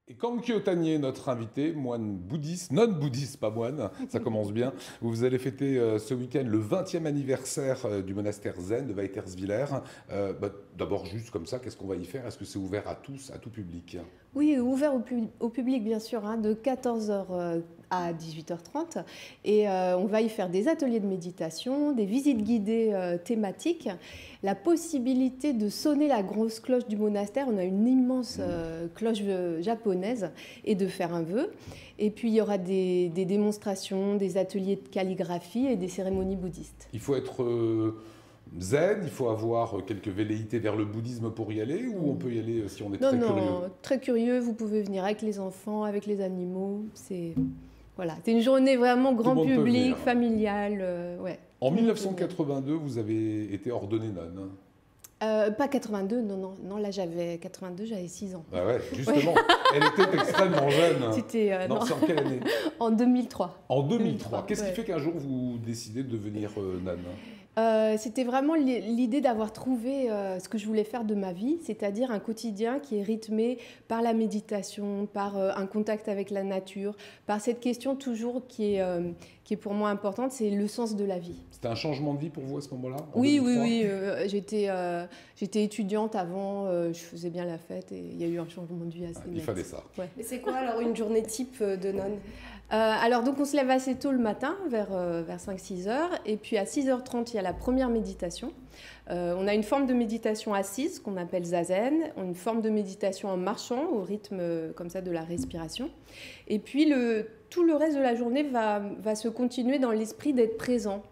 Et Kankyo Tanier, notre invité, moine bouddhiste, non-bouddhiste, pas moine, ça commence bien. Vous allez fêter ce week-end le 20e anniversaire du monastère zen de Weiterswiller. D'abord, juste comme ça, qu'est-ce qu'on va y faire? Est-ce que c'est ouvert à tous, à tout public? Oui, ouvert au public, bien sûr, hein, de 14 h à 18 h 30. Et on va y faire des ateliers de méditation, des visites guidées thématiques, la possibilité de sonner la grosse cloche du monastère. On a une immense cloche japonaise et de faire un vœu. Et puis, il y aura des démonstrations, des ateliers de calligraphie et des cérémonies bouddhistes. Il faut être zen, il faut avoir quelques velléités vers le bouddhisme pour y aller, ou on peut y aller si on est très curieux? Non, très curieux. Vous pouvez venir avec les enfants, avec les animaux. Voilà, c'est une journée vraiment grand public, familiale. Ouais. En 1982, vous avez été ordonné nonne. Pas 82, non, là j'avais 82, j'avais 6 ans. Ah ouais, justement, elle était extrêmement jeune. C'était non, c'est en quelle année? En 2003. En 2003. Qu'est-ce qui fait qu'un jour vous décidez de devenir nonne? C'était vraiment l'idée d'avoir trouvé ce que je voulais faire de ma vie, c'est-à-dire un quotidien qui est rythmé par la méditation, par un contact avec la nature, par cette question toujours qui est pour moi importante, c'est le sens de la vie. C'était un changement de vie pour vous à ce moment-là? Oui. J'étais étudiante avant, je faisais bien la fête et il y a eu un changement de vie assez net. Il fallait ça. Ouais. Et c'est quoi alors une journée type de nonne? Alors donc on se lève assez tôt le matin, vers 5-6 heures, et puis à 6 h 30 il y a la première méditation. On a une forme de méditation assise qu'on appelle zazen, une forme de méditation en marchant au rythme comme ça de la respiration. Et puis tout le reste de la journée va se continuer dans l'esprit d'être présent,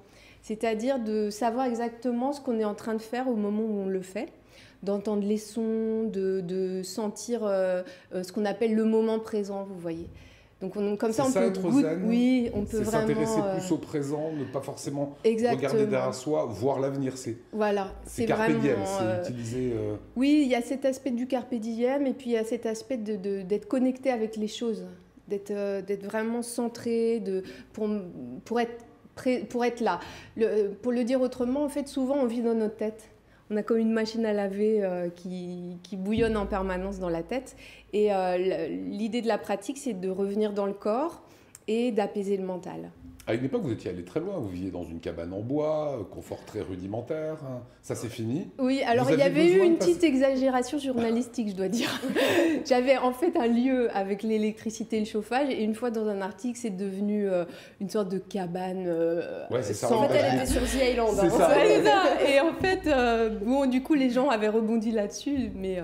c'est-à-dire de savoir exactement ce qu'on est en train de faire au moment où on le fait, d'entendre les sons, de sentir ce qu'on appelle le moment présent, vous voyez. Donc comme ça, on peut zen, oui, on peut vraiment s'intéresser plus au présent, ne pas forcément exactement regarder derrière soi, voir l'avenir. C'est carpe diem, c'est utiliser. Oui, il y a cet aspect du carpe diem et puis il y a cet aspect d'être connecté avec les choses, d'être vraiment centré, pour être là. Pour le dire autrement, en fait, souvent on vit dans notre tête. On a comme une machine à laver qui bouillonne en permanence dans la tête. Et l'idée de la pratique, c'est de revenir dans le corps et d'apaiser le mental. À une époque, vous étiez allé très loin. Vous viviez dans une cabane en bois, confort très rudimentaire. Ça, c'est fini. Oui, alors il y avait eu une petite exagération journalistique, je dois dire. J'avais en fait un lieu avec l'électricité et le chauffage. Et une fois dans un article, c'est devenu une sorte de cabane. Ouais, c'est ça. En fait, elle était sur The Island. C'est ça. C'est ça. Et en fait, bon, du coup, les gens avaient rebondi là-dessus. Mais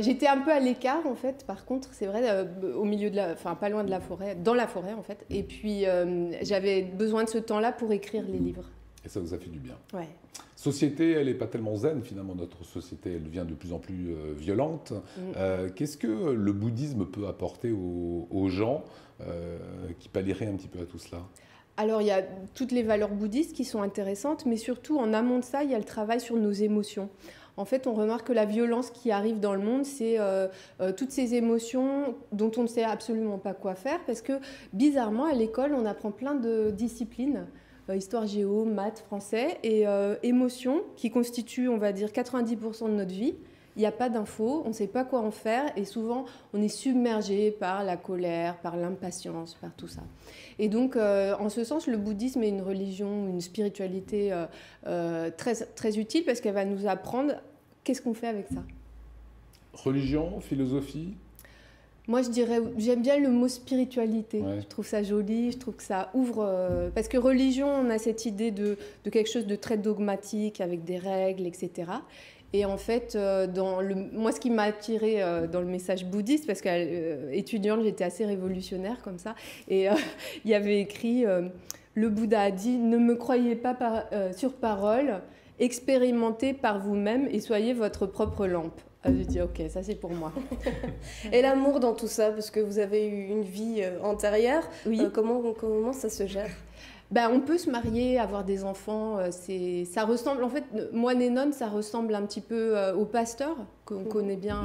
j'étais un peu à l'écart, en fait. Par contre, c'est vrai, au milieu enfin, pas loin de la forêt, dans la forêt, en fait. Et puis, j'avais besoin de ce temps-là pour écrire les livres. Et ça vous a fait du bien. Ouais. Société, elle n'est pas tellement zen, finalement. Notre société, elle devient de plus en plus violente. Qu'est-ce que le bouddhisme peut apporter aux gens qui pallieraient un petit peu à tout cela? Alors, il y a toutes les valeurs bouddhistes qui sont intéressantes, mais surtout, en amont de ça, il y a le travail sur nos émotions. En fait, on remarque que la violence qui arrive dans le monde, c'est toutes ces émotions dont on ne sait absolument pas quoi faire, parce que, bizarrement, à l'école, on apprend plein de disciplines, histoire géo, maths, français, et émotions qui constituent, on va dire, 90% de notre vie. Il n'y a pas d'infos, on ne sait pas quoi en faire et souvent on est submergé par la colère, par l'impatience, par tout ça. Et donc en ce sens, le bouddhisme est une religion, une spiritualité très, très utile parce qu'elle va nous apprendre qu'est-ce qu'on fait avec ça. Religion, philosophie? Moi, je dirais, j'aime bien le mot spiritualité. Ouais. Je trouve ça joli, je trouve que ça ouvre... parce que religion, on a cette idée de quelque chose de très dogmatique, avec des règles, etc. Et en fait, moi, ce qui m'a attirée dans le message bouddhiste, parce qu'étudiante, j'étais assez révolutionnaire comme ça, et il y avait écrit le Bouddha a dit « Ne me croyez pas sur parole, expérimentez par vous-même et soyez votre propre lampe ». J'ai dit « Ok, ça c'est pour moi ». Et l'amour dans tout ça, parce que vous avez eu une vie antérieure, oui. Comment ça se gère? On peut se marier, avoir des enfants, ça ressemble, en fait, moine et nonne, ça ressemble un petit peu au pasteur qu'on connaît bien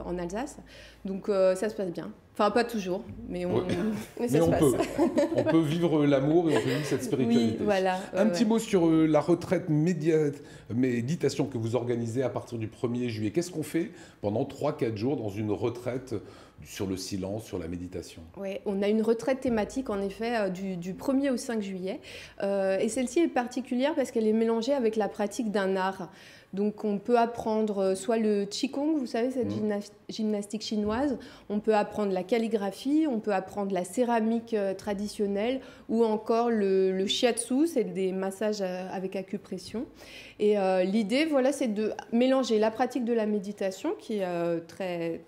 en Alsace, donc ça se passe bien. Enfin, pas toujours, mais ça se passe. On peut vivre l'amour et on peut vivre cette spiritualité. Oui, voilà. Un petit mot sur la retraite méditation que vous organisez à partir du 1er juillet. Qu'est-ce qu'on fait pendant 3-4 jours dans une retraite sur le silence, sur la méditation. Oui, on a une retraite thématique en effet du 1er au 5 juillet. Et celle-ci est particulière parce qu'elle est mélangée avec la pratique d'un art. Donc on peut apprendre soit le Qigong, vous savez, cette gymnastique chinoise, on peut apprendre la calligraphie, on peut apprendre la céramique traditionnelle ou encore le shiatsu, c'est des massages avec acupression. Et l'idée, voilà, c'est de mélanger la pratique de la méditation qui est très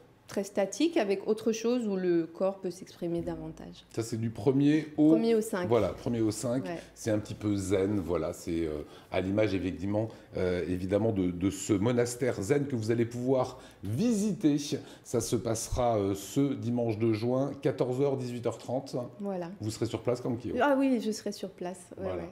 statique avec autre chose où le corps peut s'exprimer davantage. Ça, c'est du 1er au 5. Voilà, 1er au 5. Ouais. C'est un petit peu zen, voilà, c'est à l'image évidemment de ce monastère zen que vous allez pouvoir visiter. Ça se passera ce dimanche de juin, 14h, 18h30. Voilà. Vous serez sur place comme qui? Ah oui, je serai sur place. Ouais, voilà. Ouais.